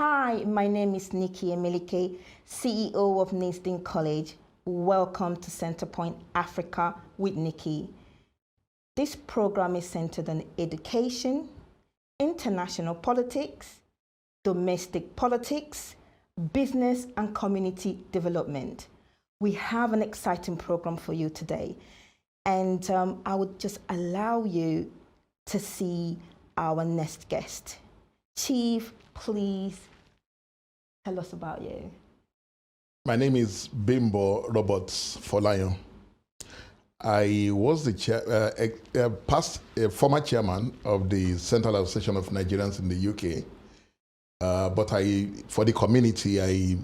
Hi, my name is Nikki Emilike, CEO of Nasdin College. Welcome to Centerpoint Africa with Nikki. This program is centered on education, international politics, domestic politics, business and community development. We have an exciting program for you today, and I would just allow you to see our next guest. Chief, please tell us about you. My name is Bimbo Roberts Folayan. I was the former chairman of the Central Association of Nigerians in the UK. But for the community, I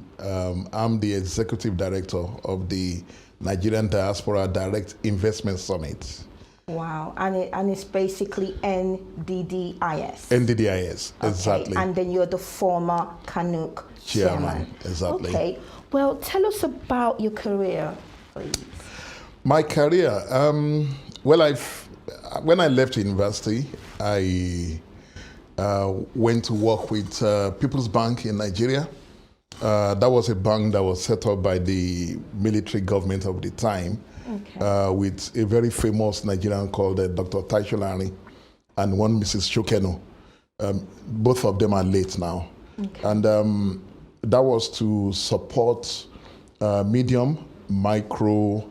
am the executive director of the Nigerian Diaspora Direct Investment Summit. Wow, and it's basically NDDIS. NDDIS, exactly. Okay. And then you're the former Kanuk chairman. Exactly. Okay, well, tell us about your career, please. My career, when I left university, I went to work with People's Bank in Nigeria. That was a bank that was set up by the military government of the time. Okay. With a very famous Nigerian called Dr. Taisholari and one Mrs. Chokeno. Both of them are late now. Okay. And that was to support medium, micro,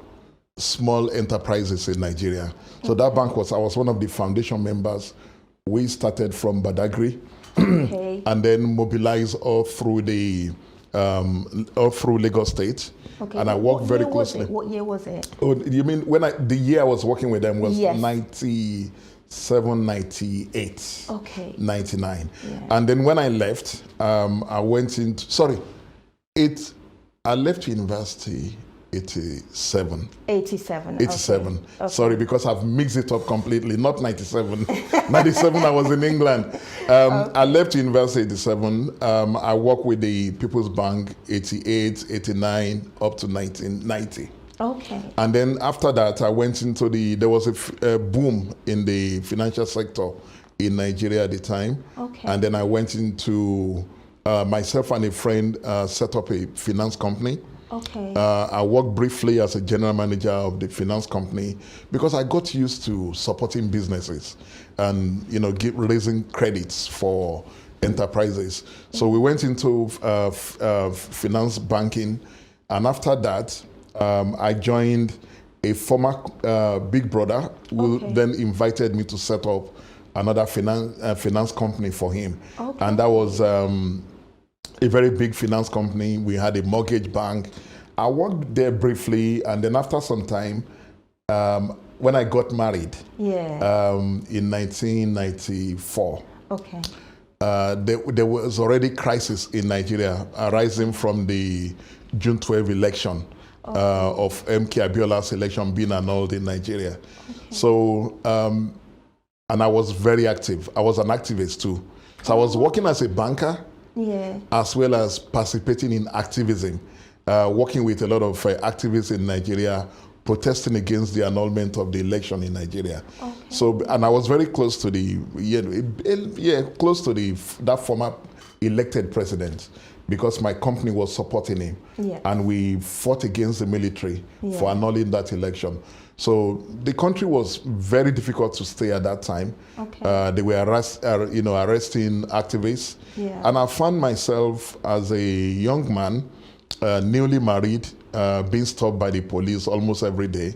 small enterprises in Nigeria. So that bank I was one of the foundation members. We started from Badagry okay. and then mobilized all through Lagos State. Okay. And I worked very closely. What year was it? Oh, you mean the year I was working with them was yes. 97, 98, okay. 99. Yeah. And then when I left, I went into, I left university 87. 87. 87. Okay. Sorry, because I've mixed it up completely. Not 97. 97, I was in England. Okay. I left university 87. I worked with the People's Bank 88, 89, up to 1990. Okay. And then after that, I went into there was a boom in the financial sector in Nigeria at the time. Okay. And then I went into, myself and a friend set up a finance company. Okay. I worked briefly as a general manager of the finance company because I got used to supporting businesses and raising credits for enterprises. So we went into finance banking, and after that, I joined a former big brother who okay. then invited me to set up another finance company for him, okay. and that was. A very big finance company. We had a mortgage bank. I worked there briefly, and then after some time, when I got married in 1994, okay. There was already crisis in Nigeria arising from the June 12 election okay. Of MK Abiola's election being annulled in Nigeria. Okay. So, and I was very active. I was an activist too. So I was working as a banker. Yeah. As well as participating in activism, working with a lot of activists in Nigeria, protesting against the annulment of the election in Nigeria. Okay. So, and I was very close to that former elected president because my company was supporting him, yeah. and we fought against the military yeah. for annulling that election. So the country was very difficult to stay at that time. Okay. They were arresting activists. Yeah. And I found myself as a young man, newly married, being stopped by the police almost every day.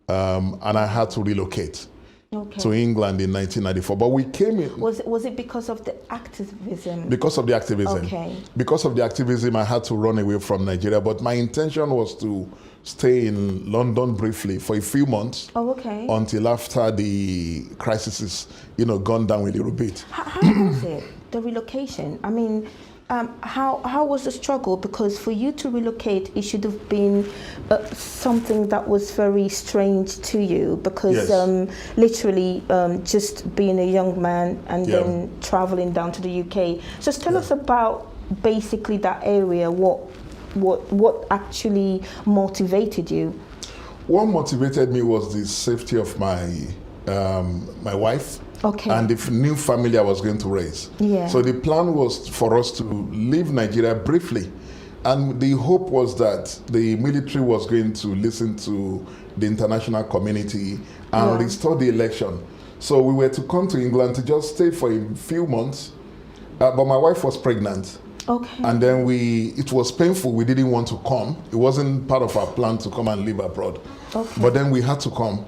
And I had to relocate okay. to England in 1994. But we came in. Was it because of the activism? Because of the activism. Okay. Because of the activism, I had to run away from Nigeria. But my intention was to stay in London briefly for a few months. Oh, okay. Until after the crisis is, gone down a little bit. How was it, the relocation? I mean, how was the struggle? Because for you to relocate, it should have been something that was very strange to you. Because yes. Literally, just being a young man and yeah. then traveling down to the UK. Just tell yeah. us about basically that area. What actually motivated you? What motivated me was the safety of my my wife, Okay. and the new family I was going to raise. Yeah. So the plan was for us to leave Nigeria briefly. And the hope was that the military was going to listen to the international community and restore the election. So we were to come to England to just stay for a few months. But my wife was pregnant. Okay. And then it was painful. We didn't want to come. It wasn't part of our plan to come and live abroad. Okay. But then we had to come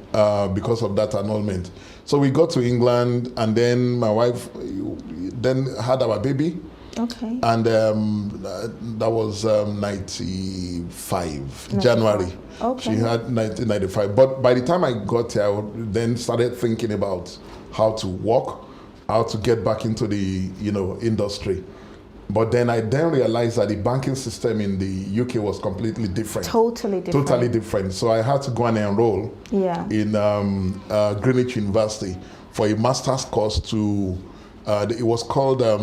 because of that annulment. So we got to England, and then my wife then had our baby. Okay. And that was 95, January. Okay. She had 1995. But by the time I got here, I then started thinking about how to work, how to get back into the industry. But then I realized that the banking system in the UK was completely different. Totally different. Totally different. So I had to go and enroll in Greenwich University for a master's course it was called a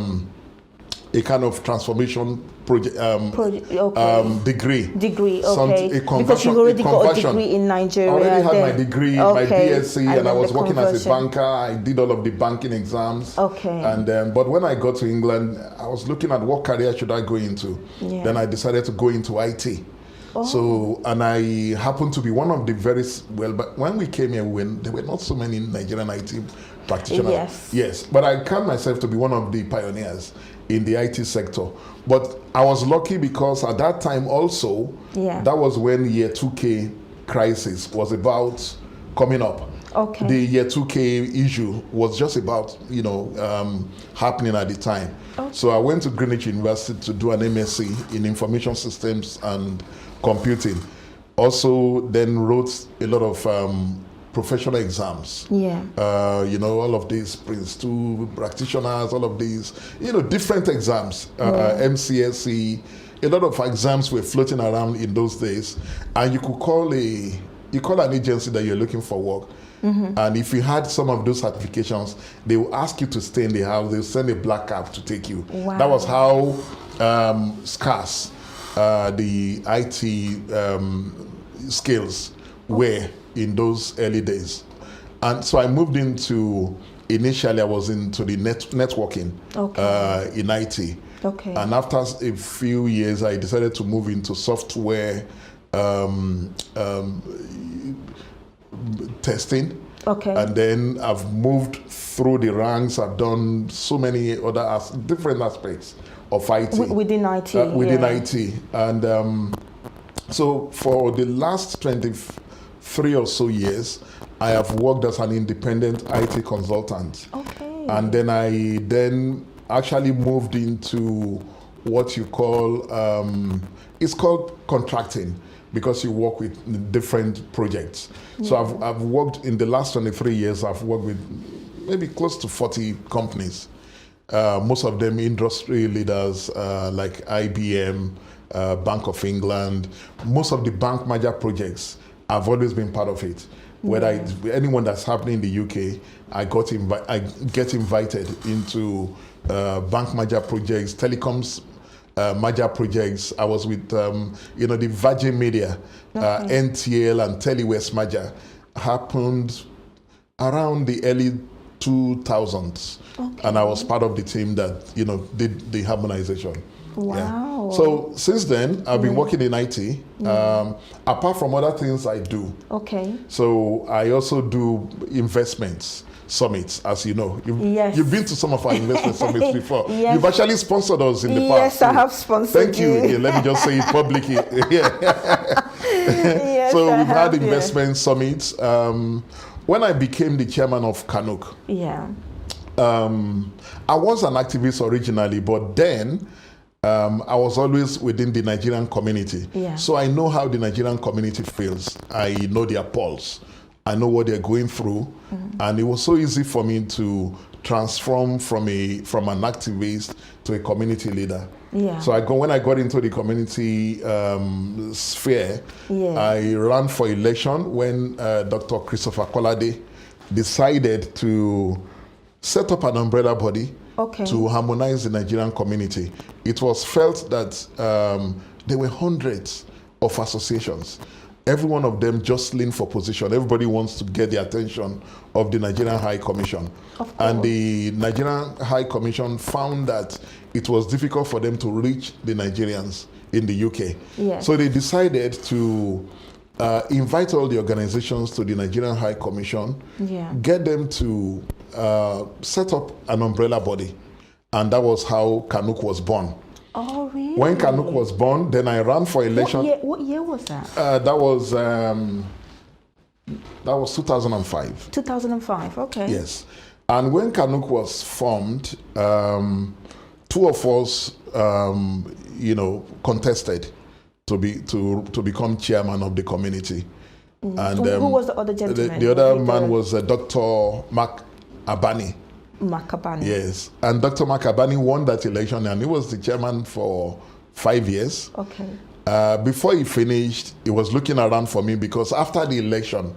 kind of transformation project, degree. Degree, okay. Because you already got a degree in Nigeria. I already had my degree, my BSc, and I was working as a conversion. banker. I did all of the banking exams. Okay. And but when I got to England, I was looking at what career should I go into. Yeah. Then I decided to go into IT. So, and I happened to be one of the but when we came here, there were not so many Nigerian IT practitioners. Yes. But I count myself to be one of the pioneers in the IT sector. But I was lucky because at that time also, that was when year 2K crisis was about coming up. Okay. The year 2K issue was just about, happening at the time. Okay. So I went to Greenwich University to do an MSc in Information Systems and Computing. Also then wrote a lot of professional exams. Yeah. All of these Prince 2 practitioners, all of these, different exams, MCSE, a lot of exams were floating around in those days. And you could call an agency that you're looking for work. Mm-hmm. And if you had some of those certifications, they will ask you to stay in the house. They'll send a black cab to take you. Wow. That was how scarce the IT skills were in those early days. And so I moved initially I was into the networking in IT. Okay. And after a few years, I decided to move into software testing. Okay. And then I've moved through the ranks. I've done so many other different aspects of IT. Within IT. Within IT. And so for the last 23 or so years, I have worked as an independent IT consultant. Okay. And then I actually moved into what you call, it's called contracting, because you work with different projects. Yeah. So I've worked in the last 23 years, I've worked with maybe close to 40 companies. Most of them industry leaders like IBM, Bank of England. Most of the bank merger projects, I've always been part of it. Whether it's anyone that's happening in the UK, I get invited into bank merger projects, telecoms merger projects. I was with the Virgin Media, NTL and Telewest merger happened around the early 2000s, and I was part of the team that did the harmonization. Wow. Yeah. So since then, I've been working in IT. Apart from other things I do. Okay. So I also do investments summits, as you know. You've been to some of our investment summits before. Yes. You've actually sponsored us in the past. Yes, I have sponsored Thank you. Yeah, let me just say it publicly. Yes, so we've had investment summits. When I became the chairman of Kanuk, I was an activist originally, but then I was always within the Nigerian community. Yeah. So I know how the Nigerian community feels. I know their pulse. I know what they're going through. And it was so easy for me to transform from an activist to a community leader. Yeah. So when I got into the community sphere, I ran for election when Dr. Christopher Kolade decided to set up an umbrella body to harmonize the Nigerian community. It was felt that there were hundreds of associations, every one of them jostling for position. Everybody wants to get the attention of the Nigerian High Commission. And the Nigerian High Commission found that it was difficult for them to reach the Nigerians in the UK. Yes. So they decided to invite all the organizations to the Nigerian High Commission, get them to set up an umbrella body. And that was how Kanuk was born. Oh, really? When Kanuk was born, then I ran for election. What year was that? That was 2005. 2005, okay. Yes. And when Kanuk was formed, two of us, contested to become chairman of the community. And who was the other gentleman? The other man was Dr. Mark Abani. Makabani. Yes. And Dr. Mark Abani won that election, and he was the chairman for 5 years. Okay. Before he finished, he was looking around for me because after the election,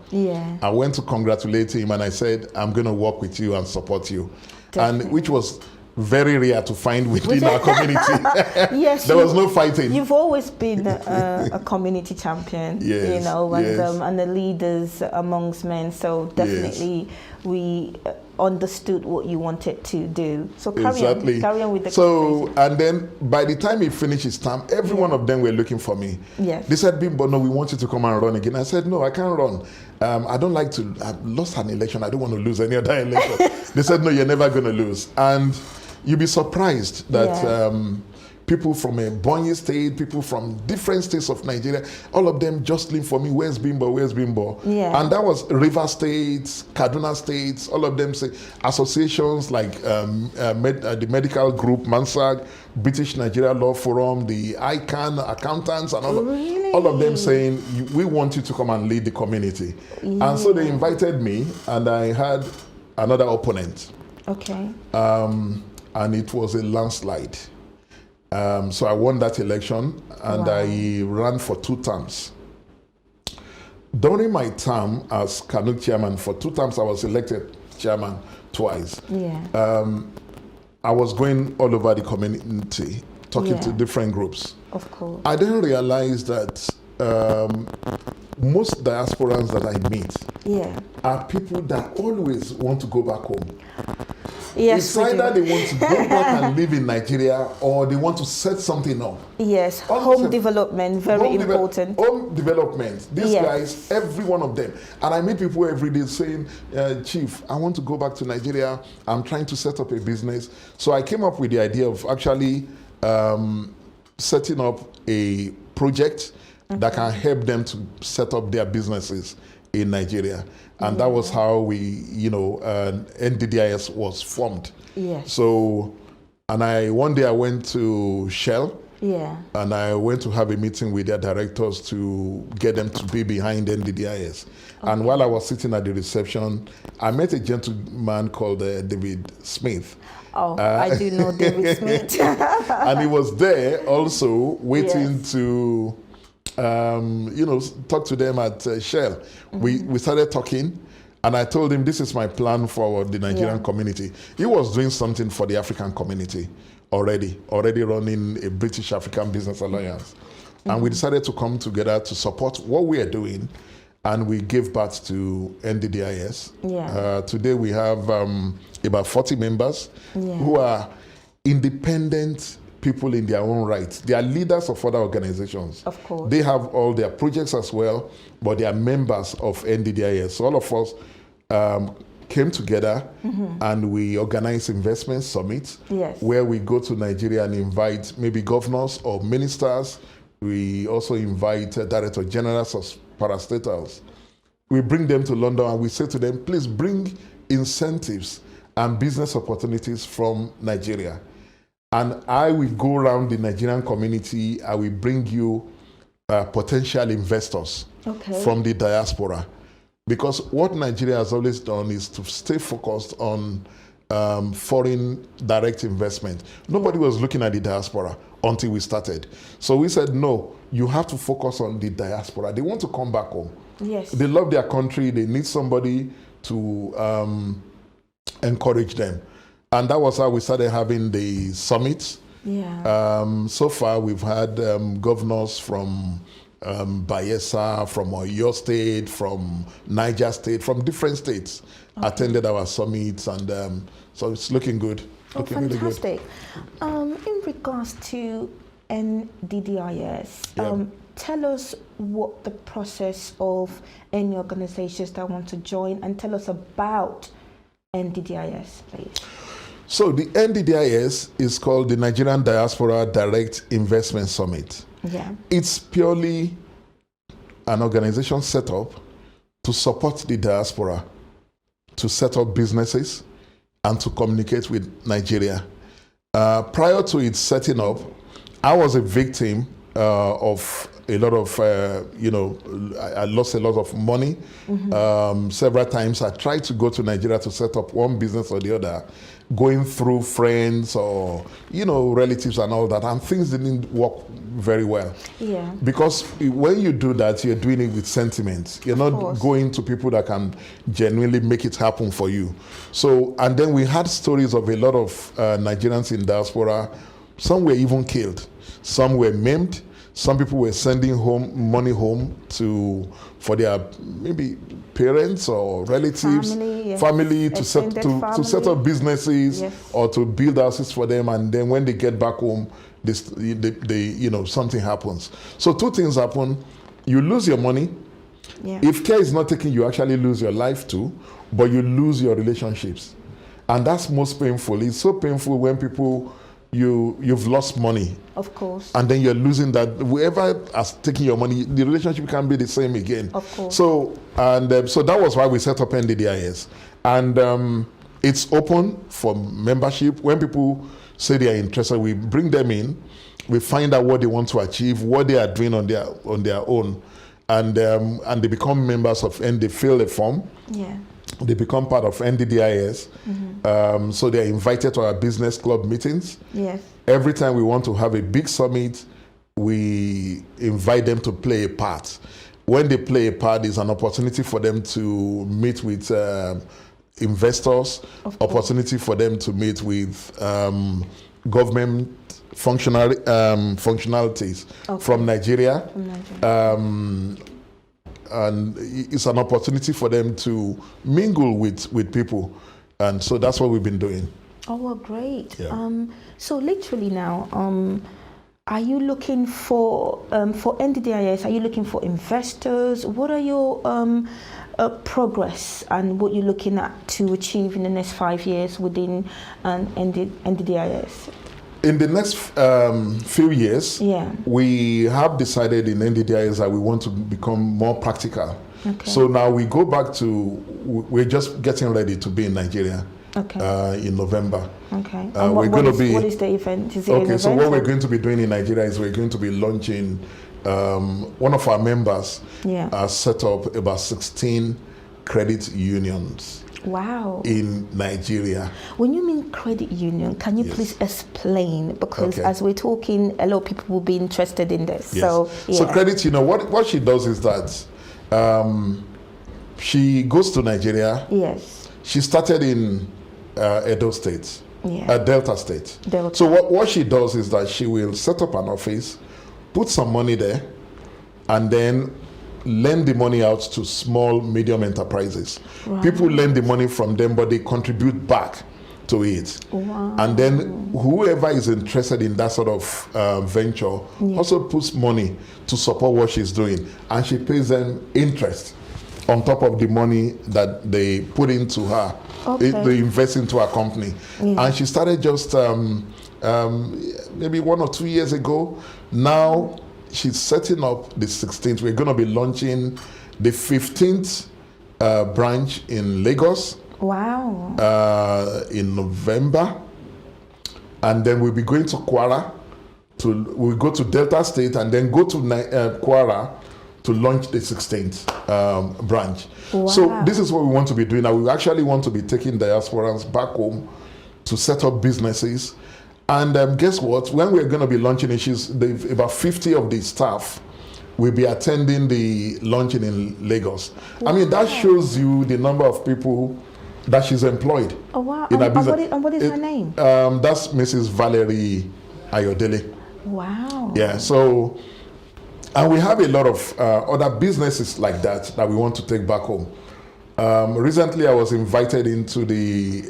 I went to congratulate him and I said, I'm going to work with you and support you. Definitely. And which was very rare to find within our community. Yes, there was no fighting. You've always been a community champion, yes, and the leaders amongst men. So definitely we understood what you wanted to do. So carry on with the conversation. And then by the time he finished his term, every one of them were looking for me. Yes. They said, Bimbo, no, we want you to come and run again. I said, no, I can't run. I don't like to, I've lost an election. I don't want to lose any other election. They said, no, you're never going to lose. And you'll be surprised that people from Ebonyi State, people from different states of Nigeria, all of them jostling for me, where's Bimbo, where's Bimbo? Yeah. And that was River States, Kaduna States, all of them say, associations like the medical group, MANSAG, British Nigeria Law Forum, the ICANN, accountants, and all of them saying, we want you to come and lead the community. Yeah. And so they invited me, and I had another opponent. Okay. And it was a landslide. So I won that election, and I ran for 2 terms. During my term as Kanuk chairman, for 2 terms I was elected chairman twice. Yeah. I was going all over the community, talking to different groups. Of course. I didn't realize that most diasporans that I meet are people that always want to go back home. Yes, it's either they want to go back and live in Nigeria, or they want to set something up. Yes, home development, very important. Home development. These guys, every one of them. And I meet people every day saying, Chief, I want to go back to Nigeria. I'm trying to set up a business. So I came up with the idea of actually setting up a project that can help them to set up their businesses in Nigeria. And that was how we, NDDIS was formed. Yes. So, and one day I went to Shell. Yeah. And I went to have a meeting with their directors to get them to be behind NDDIS. Okay. And while I was sitting at the reception, I met a gentleman called David Smith. Oh, I do know David Smith. And he was there also waiting to talk to them at Shell. Mm-hmm. We started talking, and I told him this is my plan for the Nigerian community. He was doing something for the African community already running a British African Business Alliance. Mm-hmm. And we decided to come together to support what we are doing, and we gave birth to NDDIS. Yeah. Today we have about 40 members who are independent people in their own right. They are leaders of other organizations. Of course. They have all their projects as well, but they are members of NDDIS. So all of us came together and we organized investment summits where we go to Nigeria and invite maybe governors or ministers. We also invite director generals of parastatals. We bring them to London and we say to them, please bring incentives and business opportunities from Nigeria. And I will go around the Nigerian community. I will bring you potential investors from the diaspora. Because what Nigeria has always done is to stay focused on foreign direct investment. Nobody was looking at the diaspora until we started. So we said, no, you have to focus on the diaspora. They want to come back home. Yes. They love their country. They need somebody to encourage them. And that was how we started having the summits. Yeah. So far, we've had governors from Bayelsa, from Oyo State, from Niger State, from different states attended our summits, and so it's looking good. Oh, Looking really good. fantastic. In regards to NDDIS, Yeah. tell us what the process of any organizations that want to join, and tell us about NDDIS, please. So the NDDIS is called the Nigerian Diaspora Direct Investment Summit. Yeah. It's purely an organization set up to support the diaspora, to set up businesses, and to communicate with Nigeria. Prior to its setting up, I was a victim of a lot of, I lost a lot of money. Several times I tried to go to Nigeria to set up one business or the other, going through friends or, relatives and all that, and things didn't work very well. Yeah. Because when you do that, you're doing it with sentiment. You're not course. going to people that can genuinely make it happen for you. So, and then we had stories of a lot of Nigerians in diaspora. Some were even killed. Some were maimed. Some people were sending money home for their maybe parents or relatives, Family, yes. family to set Extended to set up businesses, Yes. or to build houses for them, and then when they get back home, they something happens. So two things happen: you lose your money. Yeah. If care is not taken, you actually lose your life too, but you lose your relationships, and that's most painful. It's so painful when people you've lost money, Of course. and then you're losing that. Whoever has taken your money, the relationship can't be the same again. Of course. So so that was why we set up NDDIS, and it's open for membership. When people say they are interested, we bring them in. We find out what they want to achieve, what they are doing on their own, and they become members of, and they fill a form. Yeah. They become part of NDDIS. So they are invited to our business club meetings. Yes. Every time we want to have a big summit, we invite them to play a part. When they play a part, it's an opportunity for them to meet with investors, Of course. opportunity for them to meet with government functionalities Okay. from Nigeria. From Nigeria. And it's an opportunity for them to mingle with people, and so that's what we've been doing. Oh, well, great. Yeah. So literally now, are you looking for NDDIS? Are you looking for investors? What are your progress and what you're looking at to achieve in the next 5 years within NDDIS? In the next few years, Yeah. we have decided in NDDIS that we want to become more practical. Okay. So now we go back to, we're just getting ready to be in Nigeria Okay. in November. Okay. we're And what gonna is- be- what is the event? Is it an Okay, so event what we're or- going to be doing in Nigeria is we're going to be launching, one of our members Yeah. has set up about 16 credit unions Wow. in Nigeria. When you mean credit union, can you Yes. please explain? Because Okay. as we're talking, a lot of people will be interested in this. Yes. So, yeah. So credit, what she does is that she goes to Nigeria. Yes. She started in Edo State, Yeah. Delta State. Delta. So what she does is that she will set up an office, put some money there, and then lend the money out to small, medium enterprises. Right. People lend the money from them, but they contribute back to it. Wow. And then whoever is interested in that sort of venture also puts money to support what she's doing, and she pays them interest on top of the money that they put into her. Okay. They invest into her company. Yeah. And she started just maybe 1 or 2 years ago. Now she's setting up the 16th. We're going to be launching the 15th branch in Lagos Wow. in November, and then we'll be going to Kwara. We'll go to Delta State and then go to Kwara to launch the 16th branch. Wow. So this is what we want to be doing. Now we actually want to be taking diasporans back home to set up businesses. And guess what? When we're going to be launching it, about 50 of the staff will be attending the launching in Lagos. I mean, that shows you the number of people that she's employed. Oh, wow. in her And business. what is her name? That's Mrs. Valerie Ayodele. Wow. Yeah, so And we have a lot of other businesses like that we want to take back home. Recently, I was invited into the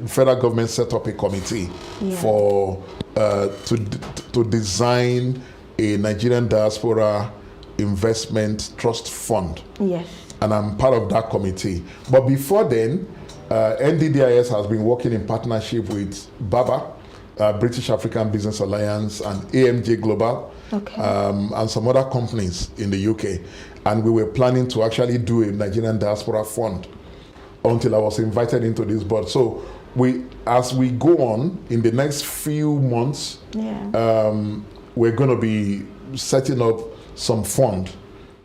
federal government set up a committee for to design a Nigerian diaspora investment trust fund. Yes. And I'm part of that committee. But before then, NDDIS has been working in partnership with BABA, British African Business Alliance, and AMJ Global, and some other companies in the UK. And we were planning to actually do a Nigerian diaspora fund until I was invited into this board. So as we go on in the next few months, we're going to be setting up some fund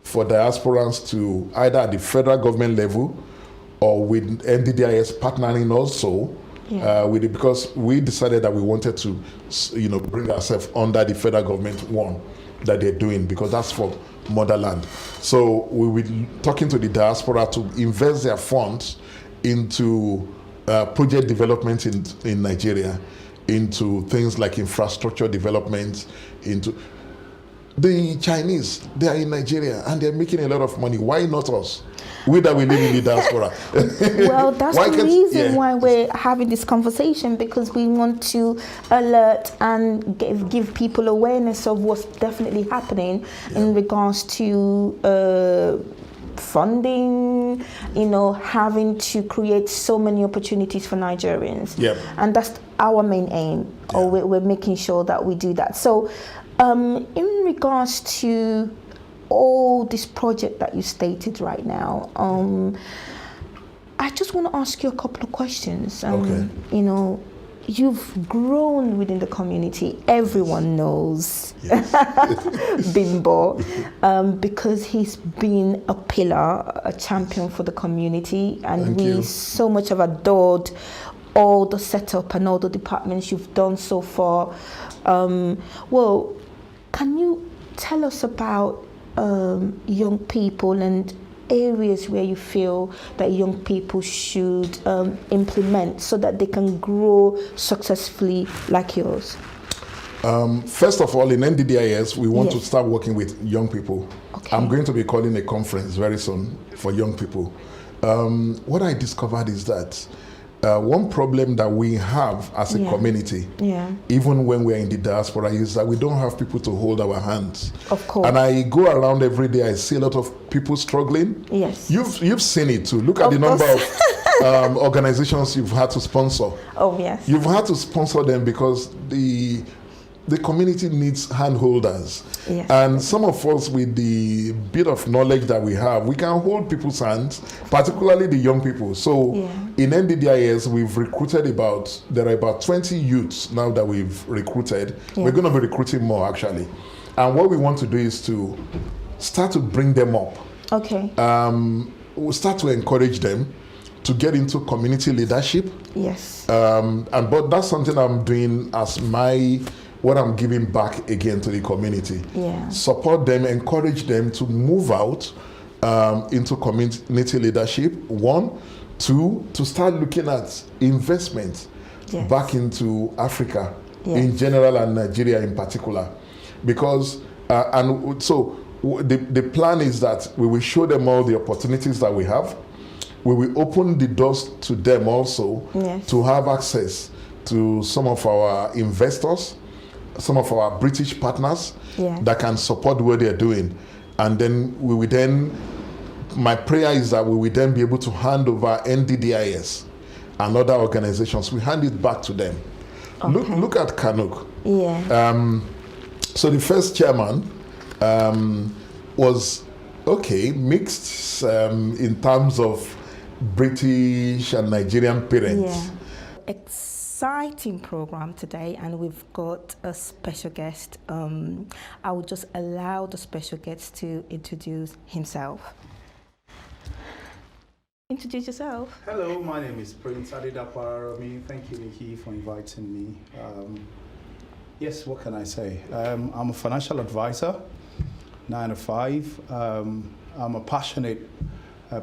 for diasporans to either at the federal government level or with NDDIS partnering also with it, because we decided that we wanted to, bring ourselves under the federal government one that they're doing, because that's for motherland. So we will be talking to the diaspora to invest their funds into project development in Nigeria, into things like infrastructure development, into the Chinese. They are in Nigeria and they're making a lot of money. Why not us? We that we live in the diaspora. Well, that's the reason why we're having this conversation, because we want to alert and give people awareness of what's definitely happening in regards to funding, having to create so many opportunities for Nigerians. And that's our main aim, or we're making sure that we do that. So in regards to all this project that you stated right now, I just want to ask you a couple of questions. You've grown within the community. Everyone knows Bimbo, because he's been a pillar, a champion for the community, and we so much have adored all the setup and all the departments you've done so far. Well, can you tell us about young people and areas where you feel that young people should implement so that they can grow successfully like yours? First of all, in NDDIS, we want to start working with young people. I'm going to be calling a conference very soon for young people. What I discovered is that one problem that we have as a community, even when we're in the diaspora, is that we don't have people to hold our hands. Of course. And I go around every day, I see a lot of people struggling. Yes. You've seen it too. Look at the number of organizations you've had to sponsor. Oh, yes. You've had to sponsor them because the community needs handholders. Yes. And some of us, with the bit of knowledge that we have, we can hold people's hands, particularly the young people. So in NDDIS, there are about 20 youths now that we've recruited. We're going to be recruiting more, actually. And what we want to do is to start to bring them up. Okay. We'll start to encourage them to get into community leadership. Yes. But that's something I'm doing as what I'm giving back again to the community. Support them, encourage them to move out into community leadership. 1, 2, to start looking at investment back into Africa in general and Nigeria in particular. Because, the plan is that we will show them all the opportunities that we have. We will open the doors to them also to have access to some of our investors, some of our British partners that can support what they're doing. And then my prayer is that we will then be able to hand over NDDIS and other organizations. We hand it back to them. Look at Kanuk. So the first chairman was mixed in terms of British and Nigerian parents. Exciting program today, and we've got a special guest. I will just allow the special guest to introduce himself. Introduce yourself. Hello, my name is Prince Adedaparami. Thank you, Nikki, for inviting me. Yes, what can I say? I'm a financial advisor, 9 to 5. I'm a passionate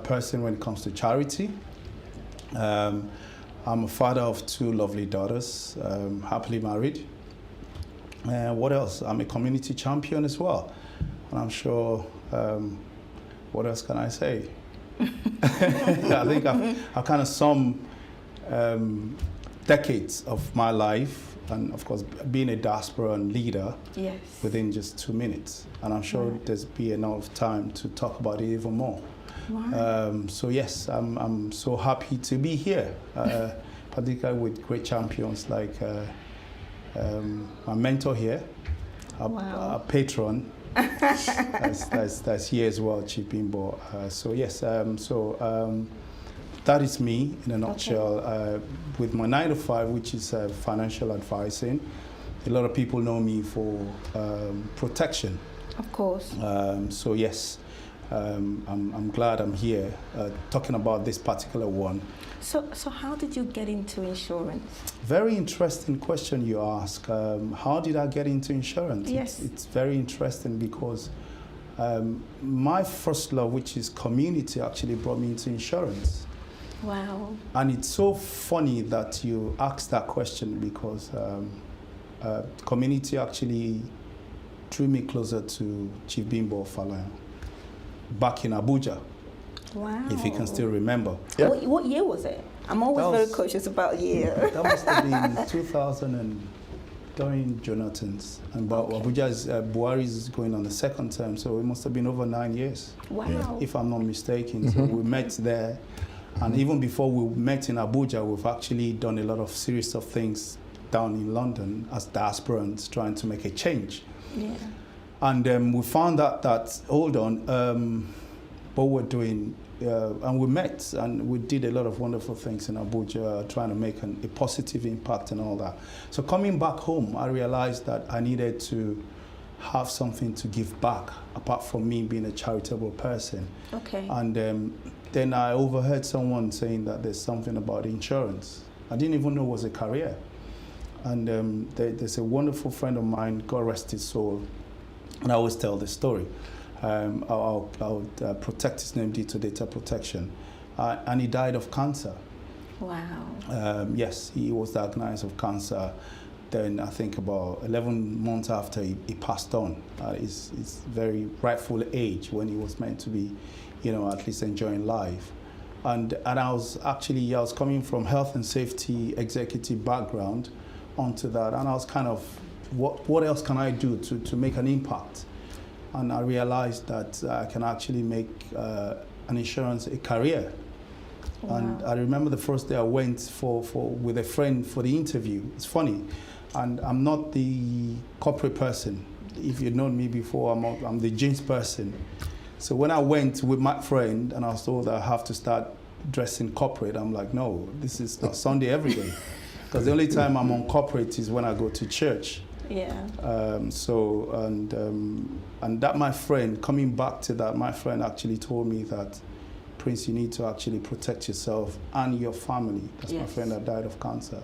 person when it comes to charity. I'm a father of 2 lovely daughters, happily married. What else? I'm a community champion as well. and I'm sure, what else can I say? I think I've kind of summed decades of my life, and of course being a diasporan leader Yes. within just 2 minutes. And I'm sure there's be enough time to talk about it even more. Wow. So yes, I'm so happy to be here, particularly with great champions like my mentor here, our patron. that's here as well, Chief Bimbo. So yes, that is me in a nutshell. With my 9 to 5, which is financial advising. A lot of people know me for protection. Of course. So yes, I'm glad I'm here talking about this particular one. So how did you get into insurance? Very interesting question you ask. How did I get into insurance? Yes. It's very interesting because my first love, which is community, actually brought me into insurance. Wow. And it's so funny that you asked that question because community actually drew me closer to Chief Bimbo Falana back in Abuja, Wow. if you can still remember. Yeah. What year was it? I'm always That very was- cautious about year. That must have been 2000 and during Jonathan's. And Abuja is, Buhari is going on the second term, so it must have been over 9 years, Wow. if I'm not mistaken. So we met there. And even before we met in Abuja, we've actually done a lot of series of things down in London as diasporans trying to make a change. Yeah. And we found out that, hold on, what we're doing, and we met and we did a lot of wonderful things in Abuja, trying to make a positive impact and all that. So coming back home, I realized that I needed to have something to give back, apart from me being a charitable person. Okay. And then I overheard someone saying that there's something about insurance. I didn't even know it was a career. And there's a wonderful friend of mine, God rest his soul, and I always tell this story. I'll protect his name due to data protection. And he died of cancer. Wow. Yes, he was diagnosed of cancer. Then I think about 11 months after he passed on at his very rightful age when he was meant to be, at least enjoying life. And I was coming from health and safety executive background onto that, and I was kind of, what else can I do to make an impact? And I realized that I can actually make an insurance a career. Wow. And I remember the first day I went with a friend for the interview. It's funny, and I'm not the corporate person. If you've known me before, I'm the jeans person. So when I went with my friend and I was told that I have to start dressing corporate, I'm like, no, this is not Sunday every day. Because the only time I'm on corporate is when I go to church. Yeah. And that my friend, coming back to that, my friend actually told me that, Prince, you need to actually protect yourself and your family. That's my Yes. friend that died of cancer.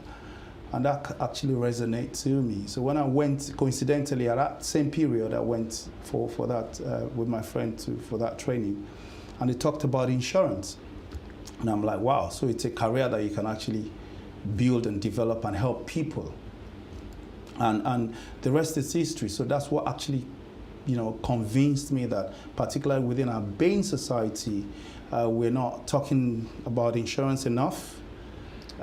And that actually resonated to me. So when I went, coincidentally, at that same period, I went for that with my friend for that training. And they talked about insurance. And I'm like, wow, so it's a career that you can actually build and develop and help people. And the rest is history. So that's what actually, convinced me that, particularly within our Bain society, we're not talking about insurance enough.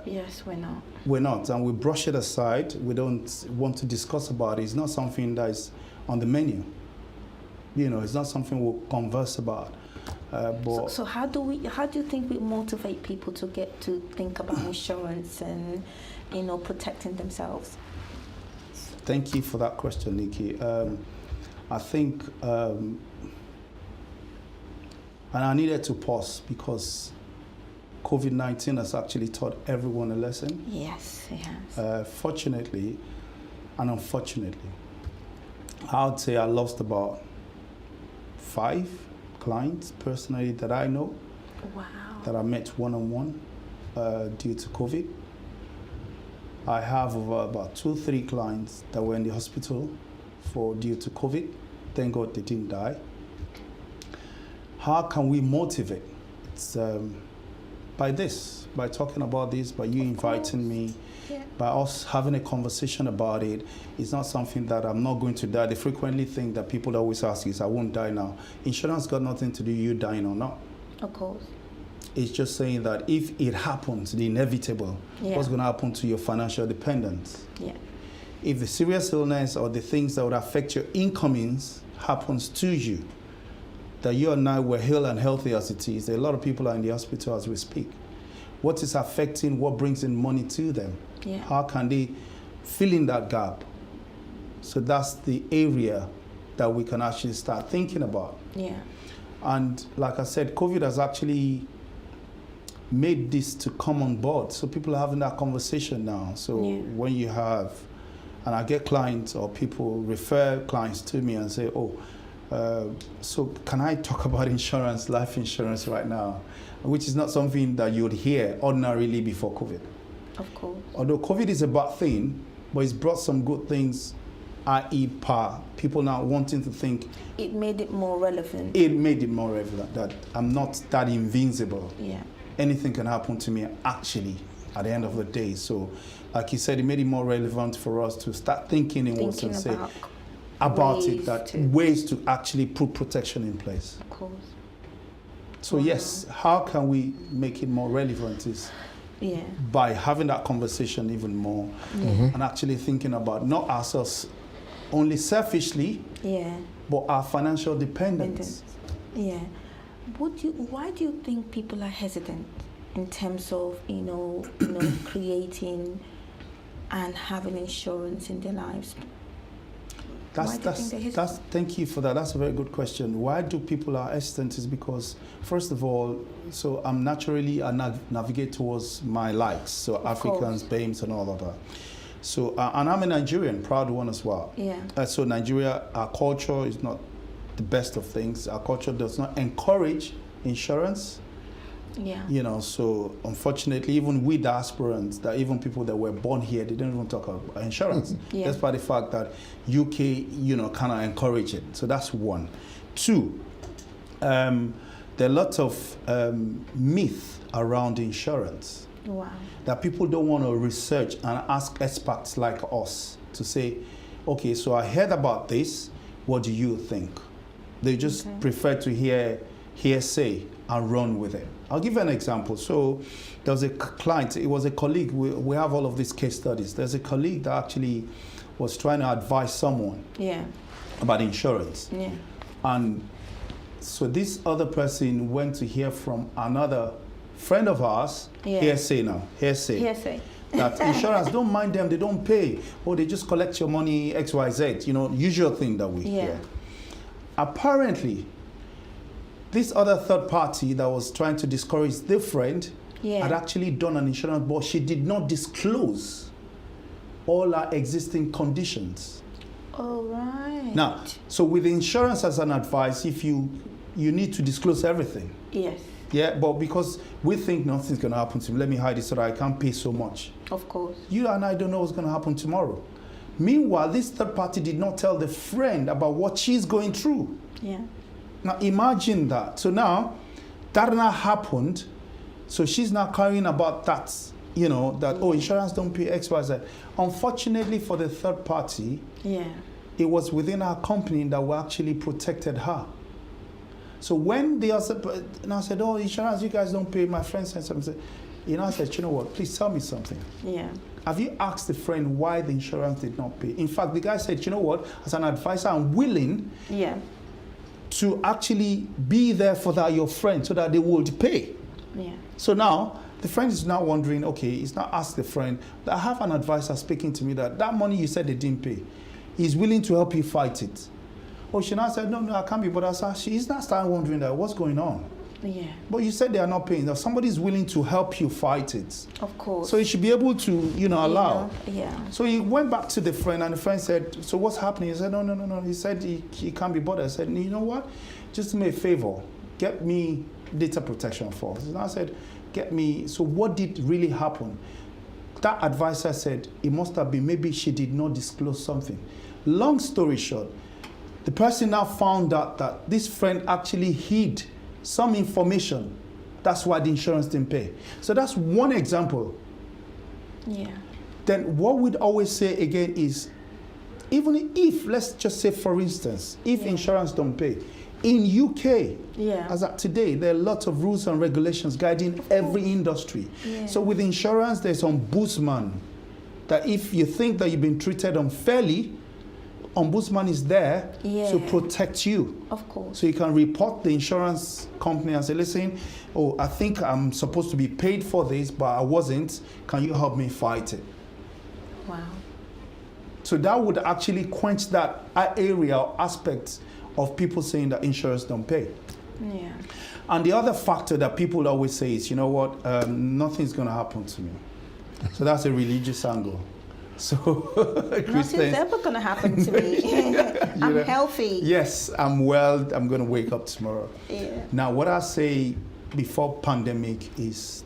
Yes, we're not. We're not, and we brush it aside. We don't want to discuss about it. It's not something that is on the menu. It's not something we'll converse about. But So how do you think we motivate people to get to think about insurance and, protecting themselves? Thank you for that question, Nikki. I think, and I needed to pause because COVID-19 has actually taught everyone a lesson. Yes, it has. Fortunately and unfortunately, I would say I lost about 5 clients personally that I know, Wow. that I met one-on-one due to COVID. I have about 2-3 clients that were in the hospital due to COVID. Thank God they didn't die. How can we motivate? It's by this, by talking about this, by you inviting me, by us having a conversation about it. It's not something that I'm not going to die. The frequently thing that people always ask is, I won't die now. Insurance got nothing to do with you dying or not. Of course. It's just saying that if it happens, the inevitable, what's going to happen to your financial dependence? Yeah. If the serious illness or the things that would affect your incomings happens to you, that you and I were healed and healthy as it is, a lot of people are in the hospital as we speak. What is affecting what brings in money to them? Yeah. How can they fill in that gap? So that's the area that we can actually start thinking about. Yeah. And like I said, COVID has actually made this to come on board. So people are having that conversation now. So when you have, and I get clients or people refer clients to me and say, so can I talk about insurance, life insurance right now? Which is not something that you would hear ordinarily before COVID. Of course. Although COVID is a bad thing, but it's brought some good things, i.e. people now wanting to think. It made it more relevant. It made it more relevant that I'm not that invincible. Yeah. Anything can happen to me actually at the end of the day. So like you said, it made it more relevant for us to start thinking in what to say about it, that ways to actually put protection in place. Of course. So yes, how can we make it more relevant is by having that conversation even more and actually thinking about not ourselves only selfishly, but our financial dependence. Yeah. Why do you think people are hesitant in terms of, creating and having insurance in their lives? Thank you for that. That's a very good question. Why do people are hesitant is because, first of all, so I'm naturally, I navigate towards my likes, so of Africans, BAMEs and all of that. So, and I'm a Nigerian, proud one as well. Yeah. So Nigeria, our culture is not the best of things. Our culture does not encourage insurance. Yeah. So unfortunately, even we diasporans, that even people that were born here, they don't even talk about insurance. Despite the fact that UK, kind of encourage it. So that's one. Two, there are a lot of myth around insurance. Wow. That people don't want to research and ask experts like us to say, okay, so I heard about this, what do you think? They just prefer to hearsay and run with it. I'll give you an example. So there was a client, it was a colleague, we have all of these case studies. There's a colleague that actually was trying to advise someone about insurance. Yeah. And so this other person went to hear from another friend of ours, hearsay, that insurance, don't mind them, they don't pay. Or they just collect your money, XYZ, usual thing that we hear. Apparently, this other third party that was trying to discourage their friend had actually done an insurance, but she did not disclose all her existing conditions. All right. Now, so with insurance as an advice, if you need to disclose everything. Yes. Yeah, but because we think nothing's going to happen to me, let me hide it so that I can't pay so much. Of course. You and I don't know what's going to happen tomorrow. Meanwhile, this third party did not tell the friend about what she's going through. Yeah. Now imagine that. So now that now happened. So she's now carrying about that, that, insurance don't pay X, Y, Z. Unfortunately for the third party, it was within our company that we actually protected her. So when they also, and I said, insurance, you guys don't pay, my friend said something. I said, you know what, please tell me something. Yeah. Have you asked the friend why the insurance did not pay? In fact, the guy said, you know what, as an advisor, I'm willing to actually be there for your friend so that they would pay. Yeah. So now, the friend is now wondering, okay, he's now asked the friend, I have an advisor speaking to me that money you said they didn't pay, he's willing to help you fight it. Oh, she now said, no, I can't be, but she's now starting wondering that what's going on. Yeah. But you said they are not paying. Now somebody's willing to help you fight it. Of course. So you should be able to, allow. Yeah. So he went back to the friend and the friend said, so what's happening? He said, no. He said he can't be bothered. I said, you know what? Just do me a favor. Get me data protection first. And I said, get me, so what did really happen? That advisor said, it must have been maybe she did not disclose something. Long story short, the person now found out that this friend actually hid some information That's why the insurance didn't pay. So that's one example. Yeah. Then what we'd always say again is, even if, let's just say for instance, if insurance don't pay, in UK, as of today, there are lots of rules and regulations guiding every industry. Yeah. So with insurance, there's ombudsman, that if you think that you've been treated unfairly, ombudsman is there to protect you. Of course. So you can report the insurance company and say, listen, oh, I think I'm supposed to be paid for this, but I wasn't. Can you help me fight it? Wow. So that would actually quench that area or aspect of people saying that insurance don't pay. Yeah. And the other factor that people always say is, you know what, nothing's going to happen to me. So that's a religious angle. So Nothing's ever going to happen to me. I'm healthy. Yes, I'm well. I'm going to wake up tomorrow. Yeah. Now, what I say before pandemic is,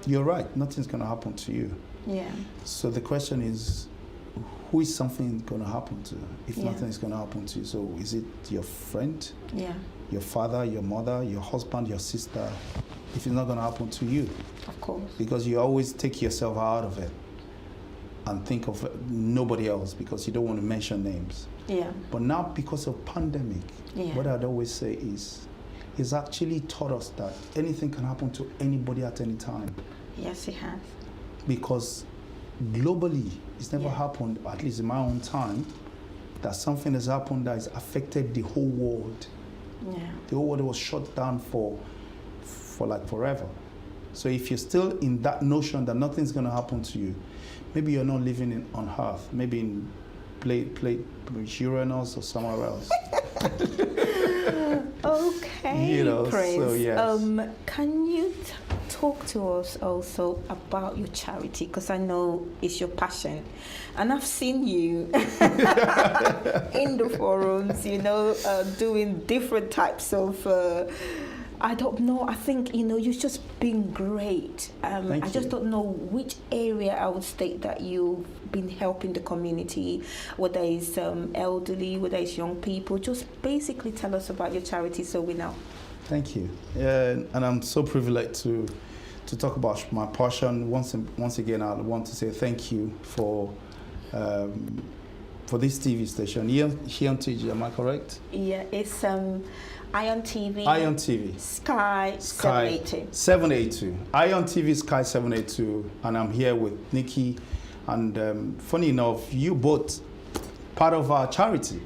you're right. Nothing's going to happen to you. Yeah. So the question is, who is something going to happen to if nothing is going to happen to you? So is it your friend, your father, your mother, your husband, your sister? If it's not going to happen to you, of course, because you always take yourself out of it and think of nobody else because you don't want to mention names. Yeah. But now because of pandemic, what I'd always say is, it's actually taught us that anything can happen to anybody at any time. Yes, it has. Because globally, it's never happened, at least in my own time, that something has happened that has affected the whole world. Yeah. The whole world was shut down for like forever. So if you're still in that notion that nothing's going to happen to you, maybe you're not living on Earth, maybe in Uranus or somewhere else. Okay, Prince. So yes. Can you talk to us also about your charity? Because I know it's your passion, and I've seen you in the forums, doing different types of. I don't know. I think you've just been great. I just don't know which area I would state that you've been helping the community, whether it's elderly, whether it's young people. Just basically tell us about your charity so we know. Thank you. And I'm so privileged to talk about my passion. Once again, I want to say thank you for this TV station. Ion TG, am I correct? Yeah, it's Ion TV. Ion TV. Sky 782. 782. Ion TV Sky 782, and I'm here with Nikki. And funny enough, you both part of our charity.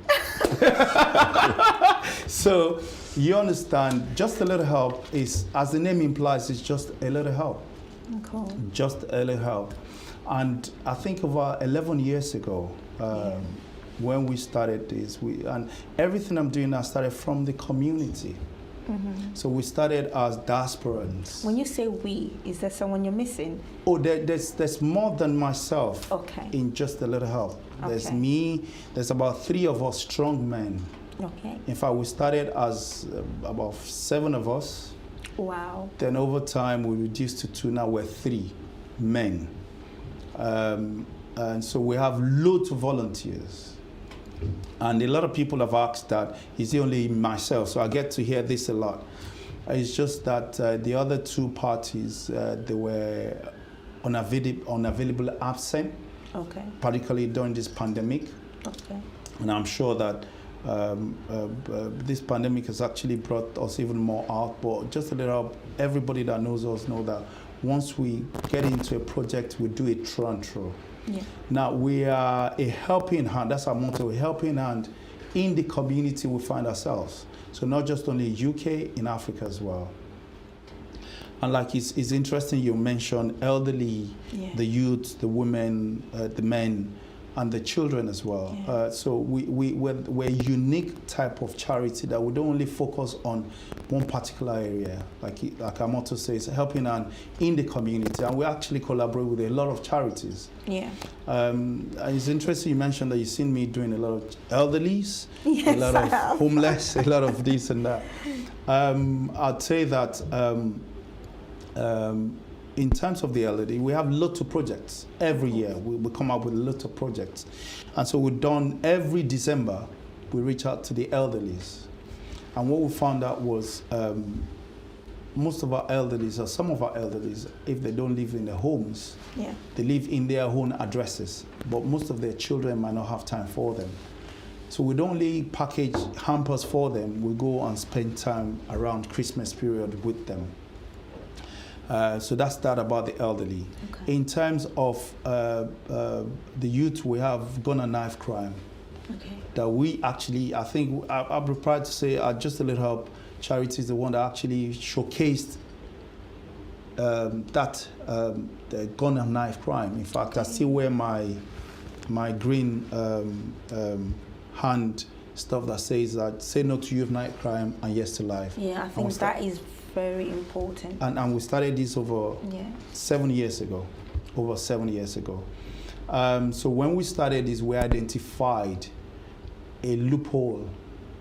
So you understand, just a little help is, as the name implies, it's just a little help. Cool. Just a little help. And I think about 11 years ago, when we started this, and everything I'm doing now started from the community. Mm-hmm. So we started as diasporans. When you say we, is there someone you're missing? Oh, there's more than myself. Okay. In just a little help. Okay. There's me. There's about 3 of us strong men. Okay. In fact, we started as about 7 of us. Wow. Then over time we reduced to 2. Now we're 3 men. And so we have loads of volunteers. And a lot of people have asked that, is it only myself? So I get to hear this a lot. It's just that the other 2 parties, they were unavailable absent, particularly during this pandemic. Okay. And I'm sure that this pandemic has actually brought us even more out. But just a little, everybody that knows us know that once we get into a project, we do it through and through. Yeah. Now, we are a helping hand. That's our motto, a helping hand in the community we find ourselves. So not just only UK, in Africa as well. And like it's interesting you mentioned elderly, the youth, the women, the men, and the children as well. Yeah. So we're a unique type of charity that we don't only focus on one particular area. Like our motto says, helping hand in the community. And we actually collaborate with a lot of charities. Yeah. It's interesting you mentioned that you've seen me doing a lot of elderlies, yes, a lot of homeless, a lot of this and that. I'd say that in terms of the elderly, we have lots of projects. Every year we come up with a lot of projects. And so we've done, every December, we reach out to the elderlies. And what we found out was most of our elderlies, or some of our elderlies, if they don't live in their homes, Yeah. they live in their own addresses, but most of their children might not have time for them. So we don't only package hampers for them, we go and spend time around Christmas period with them. So that's that about the elderly. Okay. In terms of the youth, we have gun and knife crime Okay. that we actually, I think, I'll be proud to say, Just a Little Help Charity is the one that actually showcased the gun and knife crime. In fact, I still wear my green hand stuff that says that say no to youth knife crime and yes to life. Yeah, I think that is very important. And we started this over Yeah. 7 years ago. Over 7 years ago. So when we started this, we identified a loophole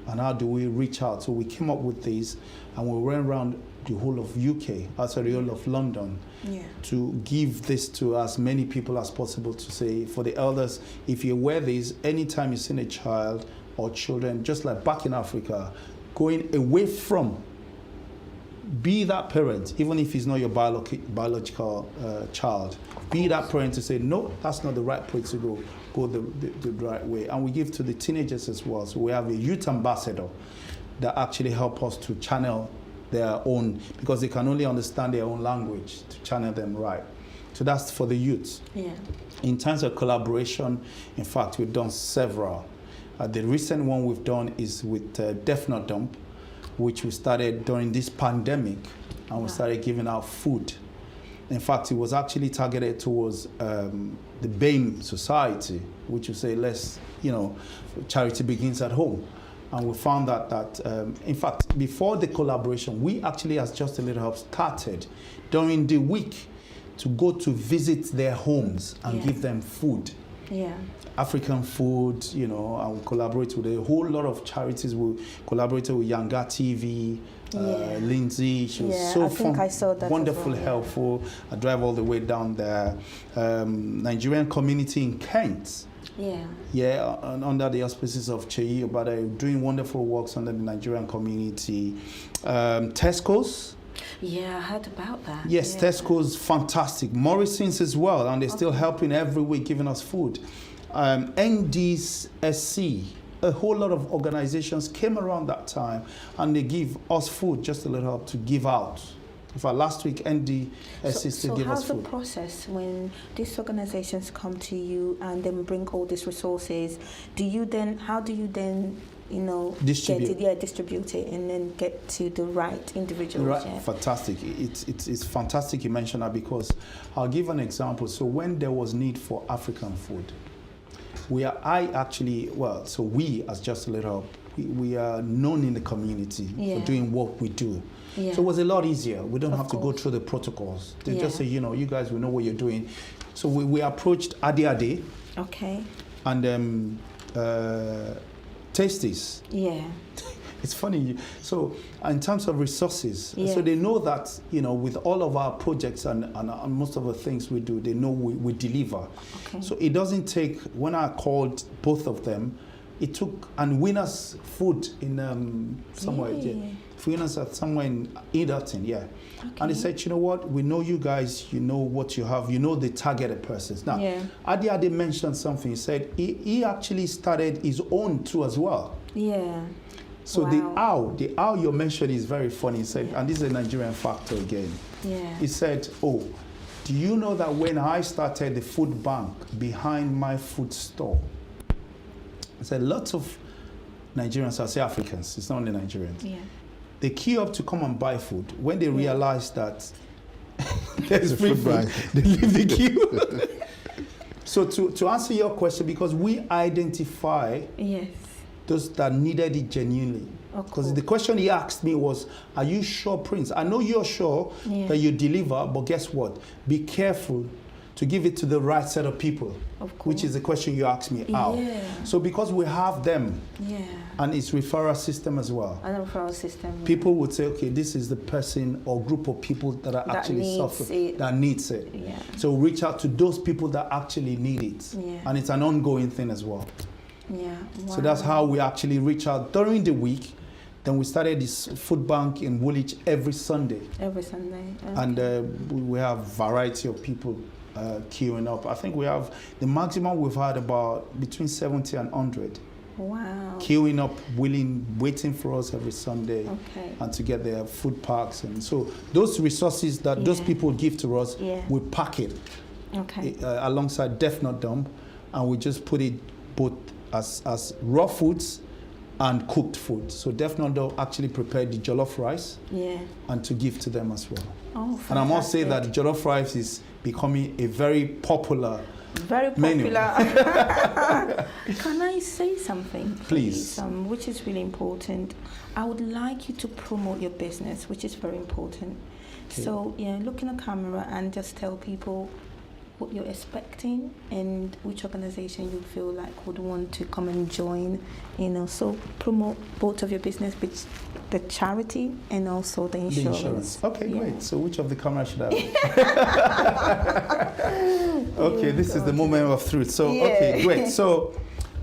and how do we reach out. So we came up with this and we went around the whole of UK, also the whole of London, Yeah. to give this to as many people as possible to say, for the elders, if you wear this, anytime you see a child or children, just like back in Africa, going away from, be that parent, even if he's not your biological child, be that parent to say, no, that's not the right place to go the right way. And we give to the teenagers as well. So we have a youth ambassador that actually help us to channel their own, because they can only understand their own language, to channel them right. So that's for the youth. Yeah. In terms of collaboration, in fact, we've done several. The recent one we've done is with Deaf Not Dump, which we started during this pandemic, and we started giving out food. In fact, it was actually targeted towards the BAME society, which we say, charity begins at home. And we found that in fact, before the collaboration, we actually, as Just a Little Help, started during the week to go to visit their homes and give them food. Yeah. African food, and we collaborate with a whole lot of charities. We collaborated with Yanga TV, Lindsay. She was so I think I saw that wonderful, as well, helpful. I drive all the way down there. Nigerian community in Kent. Yeah. Yeah, under the auspices of Cheyi Obada, doing wonderful works under the Nigerian community. Tesco's. Yeah, I heard about that. Yes, yeah. Tesco's fantastic. Morrison's as well, and they're still helping every week, giving us food. NDSC, a whole lot of organizations came around that time, and they give us food, Just a Little Help, to give out. In fact, last week, NDSC still give us So how's the food. process when these organizations come to you and then bring all these resources? How do you then distribute it and then get to the right individuals? Right, Yeah. fantastic. It's fantastic you mentioned that, because I'll give an example. So when there was need for African food, we as Just a Little Help, we are known in the community for doing what we do. Yeah. So it was a lot easier. We don't Of have to go course. through the protocols. They Yeah. just say, you guys, we know what you're doing. So we approached Adi Ade Okay. and Tasties. Yeah. It's funny. So in terms of resources, Yeah. so they know that, with all of our projects and most of the things we do, they know we deliver. Okay. So it doesn't take, when I called both of them, it took, and Winners Food in somewhere, Winners at somewhere in Ederton, yeah. And they said, you know what, we know you guys, you know what you have, you know the targeted persons. Now, Adi Ade mentioned something. He said he actually started his own too as well. Yeah. So Wow. the owl you're mentioning is very funny. He said, and this is a Nigerian factor again. Yeah. He said, do you know that when I started the food bank behind my food store, I said, lots of Nigerians, I say Africans, it's not only Nigerians, Yeah. they queue up to come and buy food. When they realize that there's free food, they leave the queue. So to answer your question, because we identify Yes. those that needed it genuinely. Because the question he asked me was, are you sure, Prince? I know you're sure that you deliver, but guess what? Be careful to give it to the right set of people, which is the question you asked me out. Yeah. So because we have them, Yeah. and it's referral system as well, And a referral system. people would say, okay, this is the person or group of people that are actually suffering, that needs it. Yeah. So reach out to those people that actually need it. Yeah. And it's an ongoing thing as well. Yeah. So that's how we actually reach out during the week Then we started this food bank in Woolwich every Sunday. Every Sunday. Okay. And we have variety of people queuing up. I think we have the maximum we've had about between 70 and 100 Wow. queuing up, waiting for us every Sunday, Okay. and to get their food packs. And so those resources that those Yeah. people give to us, Yeah. we pack it Okay. alongside Def Not Dumb, and we just put it both as raw foods and cooked food. So Def Not Dumb actually prepared the jollof rice Yeah. and to give to them as well. Oh, And I must say fantastic. that jollof rice is becoming a very popular. Very menu. popular. Can I say something, Please. which is really important? I would like you to promote your business, which is very important. Okay. So, yeah, look in the camera and just tell people what you're expecting and which organization you feel like would want to come and join. So promote both of your business, which the charity and also the The insurance. insurance. Okay, Yeah. great. So which of the cameras should I have? Okay, this is the moment of truth. So, okay, Yeah. great. So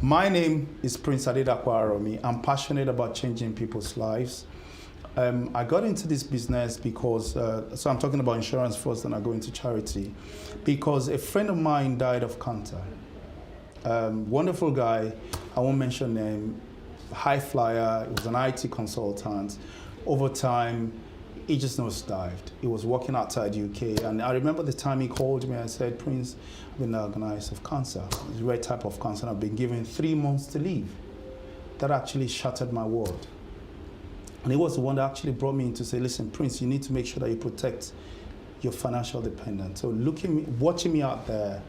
my name is Prince Adedapo Aromi. I'm passionate about changing people's lives. I got into this business because, so I'm talking about insurance first, then I go into charity, because a friend of mine died of cancer. Wonderful guy, I won't mention name, high flyer, he was an IT consultant. Over time, he just nosedived. He was working outside UK, and I remember the time he called me and said, Prince, I've been diagnosed of cancer. It's a rare type of cancer, and I've been given 3 months to live. That actually shattered my world. And he was the one that actually brought me in to say, listen, Prince, you need to make sure that you protect your financial dependence. So watching me out there,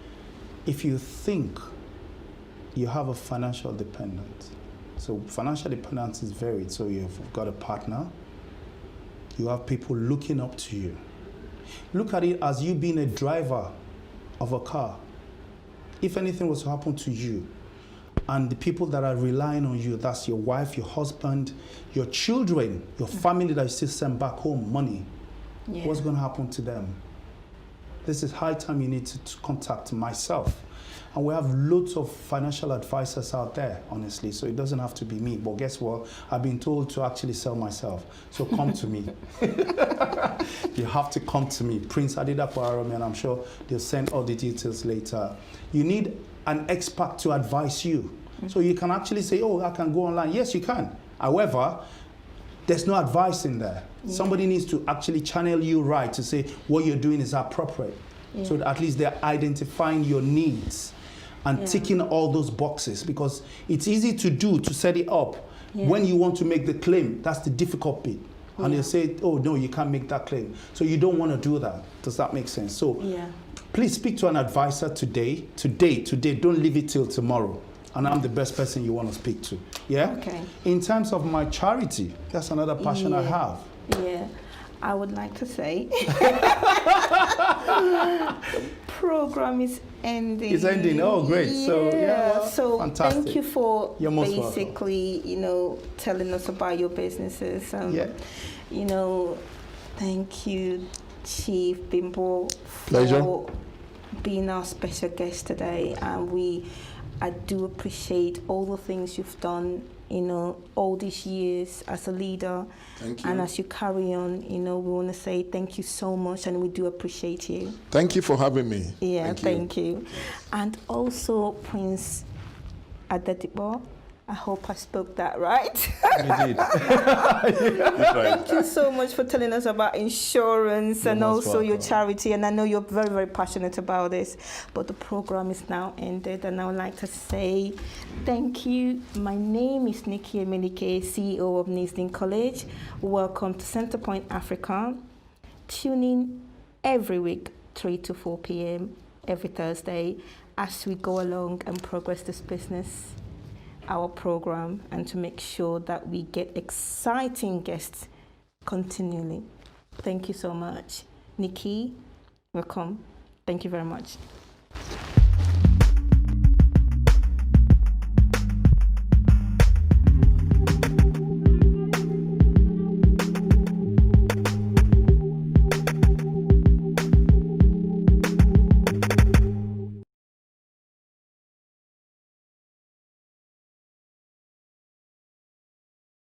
if you think you have a financial dependent, so financial dependence is varied. So you've got a partner, you have people looking up to you. Look at it as you being a driver of a car. If anything was to happen to you, and the people that are relying on you, that's your wife, your husband, your children, your family that you still send back home money, Yeah. what's going to happen to them? This is high time you need to contact myself. And we have loads of financial advisors out there, honestly, so it doesn't have to be me. But guess what? I've been told to actually sell myself. So come to me. You have to come to me, Prince Adedapo Aromi, and I'm sure they'll send all the details later. You need an expert to advise you. So you can actually say, oh, I can go online. Yes, you can. However, there's no advice in there. Yeah. Somebody needs to actually channel you right to say what you're doing is appropriate. Yeah. So that at least they're identifying your needs and Yeah. ticking all those boxes, because it's easy to do, to set it up. Yeah. When you want to make the claim, that's the difficult bit. And Yeah. they'll say, oh, no, you can't make that claim. So you don't want to do that. Does that make sense? So Yeah. please speak to an advisor today. Today. Don't leave it till tomorrow. And I'm the best person you want to speak to. Yeah? Okay. In terms of my charity, that's another passion I Yeah. have. Yeah, I would like to say the program is ending. It's ending. Oh, great. So, yeah, well, so fantastic. thank you for You're most welcome. basically, telling us about your businesses. Yeah. Thank you, Chief Bimbo, Pleasure. for being our special guest today. And I do appreciate all the things you've done, all these years as a leader. Thank you. And as you carry on, we want to say thank you so much, and we do appreciate you. Thank you for having me. Yeah, Thank you. thank you. And also, Prince Adedapo, I hope I spoke that right. You did. That's right. Thank you so much for telling us about insurance You're and most also your welcome. charity. And I know you're very, very passionate about this. But the program is now ended, and I would like to say thank you. My name is Nikki Emelike, CEO of Nisdin College. Welcome to Centerpoint Africa. Tune in every week, 3 to 4 p.m. every Thursday, as we go along and progress this business, our program, and to make sure that we get exciting guests continually. Thank you so much. Nikki, welcome. Thank you very much.